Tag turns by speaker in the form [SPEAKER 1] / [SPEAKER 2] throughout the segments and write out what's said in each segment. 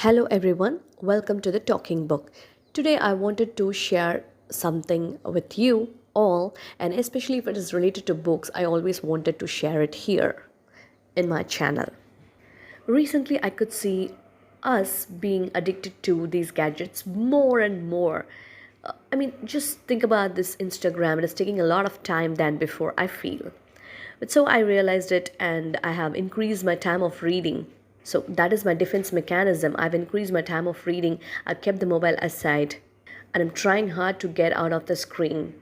[SPEAKER 1] Hello everyone, welcome to the Talking Book. Today I wanted to share something with you all, and especially if it is related to books, I always wanted to share it here in my channel. Recently, I could see us being addicted to these gadgets more and more. Just think about this Instagram, it is taking a lot of time than before, I feel. But so I realized it and I have increased my time of reading. So that is my defense mechanism. I've increased my time of reading. I've kept the mobile aside and I'm trying hard to get out of the screen.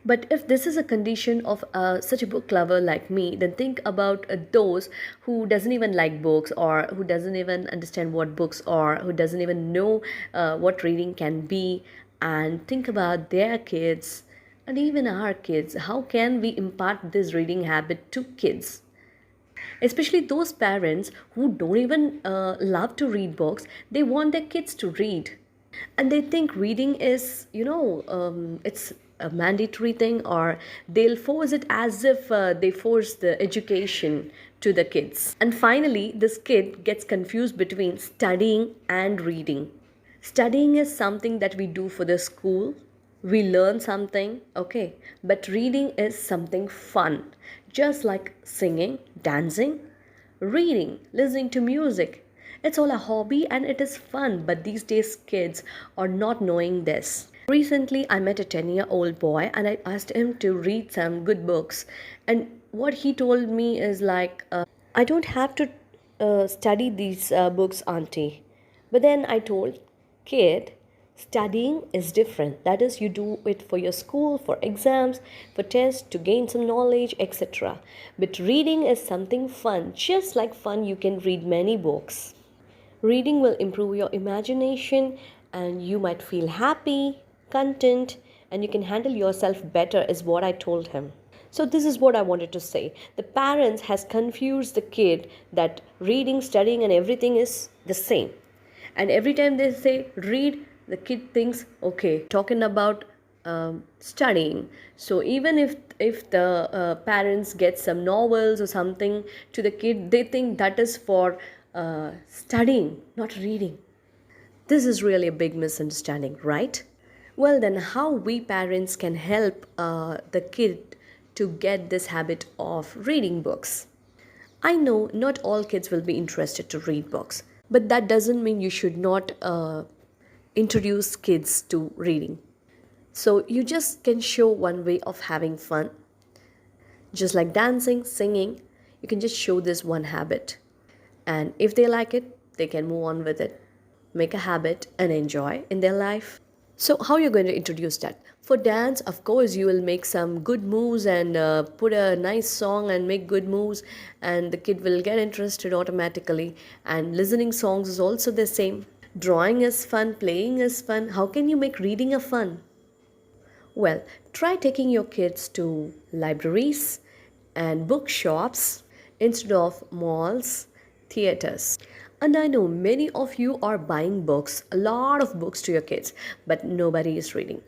[SPEAKER 1] But if this is a condition of such a book lover like me, then think about those who doesn't even like books or who doesn't even understand what books are, who doesn't even know what reading can be, and think about their kids and even our kids. How can we impart this reading habit to kids? Especially those parents who don't even love to read books, they want their kids to read and they think reading is it's a mandatory thing, or they'll force it as if they force the education to the kids. And finally this kid gets confused between studying and reading. Studying is something that we do for the school, we learn something, okay, but reading is something fun, just like singing, dancing, reading, listening to music. It's all a hobby and it is fun, but these days kids are not knowing this. Recently, I met a 10-year-old boy and I asked him to read some good books. And what he told me is like, I don't have to study these books, auntie. But then I told, kid, studying is different. That is, you do it for your school, for exams, for tests, to gain some knowledge, etc. But reading is something fun. Just like fun, you can read many books. Reading will improve your imagination and you might feel happy, content, and you can handle yourself better, is what I told him. So this is what I wanted to say. The parents has confused the kid that reading, studying and everything is the same. And every time they say read, the kid thinks, okay, talking about studying. So even if the parents get some novels or something to the kid, they think that is for studying, not reading. This is really a big misunderstanding, right? Well, then, how we parents can help the kid to get this habit of reading books? I know not all kids will be interested to read books, but that doesn't mean you should not introduce kids to reading. So you just can show one way of having fun, just like dancing, singing. You can just show this one habit, and if they like it, they can move on with it, make a habit and enjoy in their life. So how you're going to introduce that? For dance, of course, you will make some good moves and put a nice song and make good moves, and the kid will get interested automatically. And listening songs is also the same. Drawing is fun, playing is fun. How can you make reading a fun? Well, try taking your kids to libraries and bookshops instead of malls, theaters. And I know many of you are buying books, a lot of books to your kids, but nobody is reading,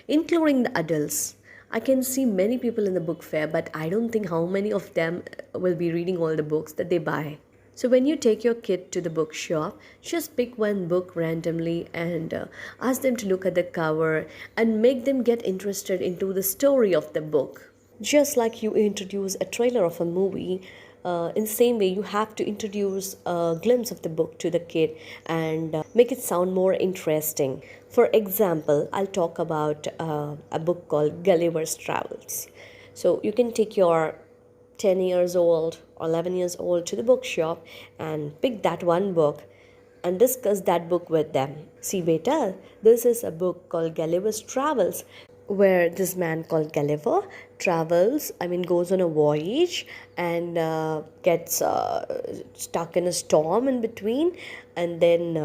[SPEAKER 1] including the adults. I can see many people in the book fair, but I don't think how many of them will be reading all the books that they buy. So when you take your kid to the bookshop, just pick one book randomly and ask them to look at the cover and make them get interested into the story of the book. Just like you introduce a trailer of a movie, in the same way you have to introduce a glimpse of the book to the kid and make it sound more interesting. For example, I'll talk about a book called Gulliver's Travels. So you can take your 10 years old or 11 years old to the bookshop and pick that one book and discuss that book with them. See, beta, this is a book called Gulliver's Travels, where this man called Gulliver travels, goes on a voyage and gets stuck in a storm in between, and then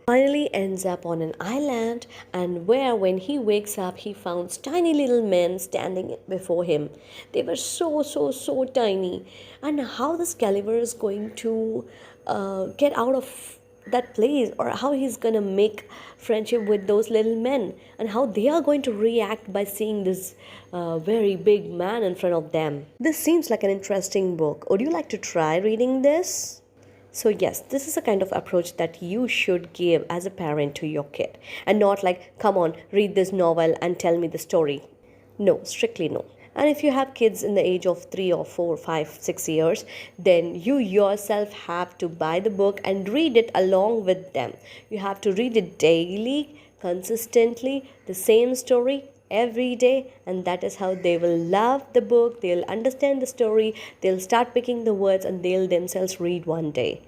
[SPEAKER 1] finally ends up on an island, and where when he wakes up he found tiny little men standing before him. They were so tiny, and how this Gulliver is going to get out of that place, or how he's gonna make friendship with those little men, and how they are going to react by seeing this very big man in front of them. This seems like an interesting book. Would you like to try reading this? So, yes, this is a kind of approach that you should give as a parent to your kid, and not like, come on, read this novel and tell me the story. No, strictly no. And if you have kids in the age of 3 or 4, 5, 6 years, then you yourself have to buy the book and read it along with them. You have to read it daily, consistently, the same story every day, and that is how they will love the book, they'll understand the story, they'll start picking the words, and they'll themselves read one day.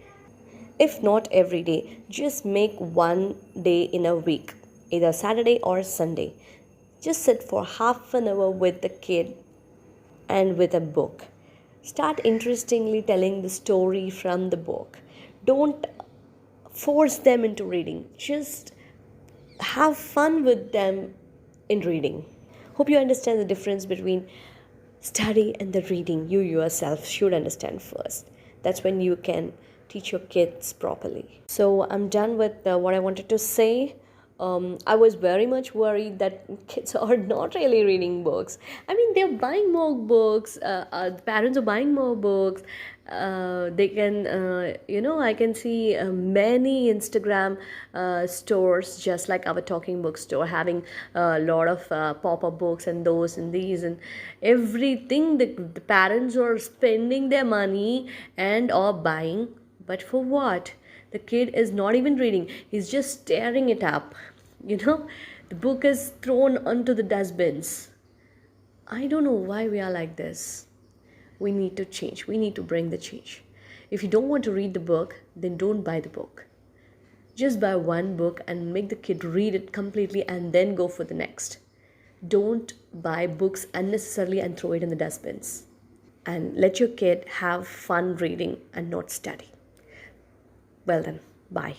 [SPEAKER 1] If not every day, just make one day in a week, either Saturday or Sunday. Just sit for half an hour with the kid and with a book. Start interestingly telling the story from the book. Don't force them into reading. Just have fun with them in reading. Hope you understand the difference between study and the reading. You yourself should understand first. That's when you can teach your kids properly. So I'm done with what I wanted to say. I was very much worried that kids are not really reading books. I mean, they're buying more books. Parents are buying more books. They can, I can see many Instagram stores, just like our talking book store, having a lot of pop-up books and those and these and everything. The parents are spending their money and are buying, but for what? The kid is not even reading, he's just staring it up. The book is thrown onto the dustbins. I don't know why we are like this. We need to change. We need to bring the change. If you don't want to read the book, then don't buy the book. Just buy one book and make the kid read it completely and then go for the next. Don't buy books unnecessarily and throw it in the dustbins. And let your kid have fun reading and not study. Well then, bye.